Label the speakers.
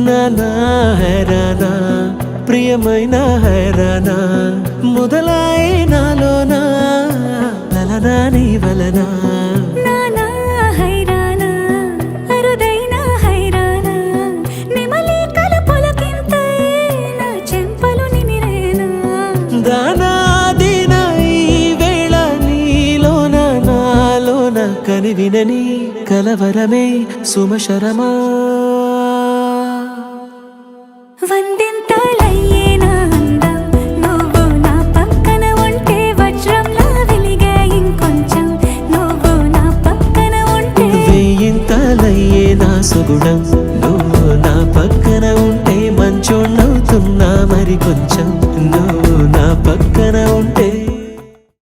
Speaker 1: నానా హైరానా ప్రియమైన హైరానా మొదలాయి నాలోనా లలనా నీ వలనా
Speaker 2: నానా హైరానా అరుదైన హైరానా నెమలి కలుపులకింతై నా చెంపలు నిమిరేనా
Speaker 1: దానా దీనా ఈ వేళ నీలోన నాలోన కనివినని కలవరమే సుమశరమా
Speaker 2: వందింతలయ్యే నా అందం నువ్వు నా పక్కన ఉంటే వజ్రంలా వెలిగే ఇంకొంచెం నువ్వు నా పక్కన ఉంటే
Speaker 1: వేయింతలయ్యే నా సుగుణం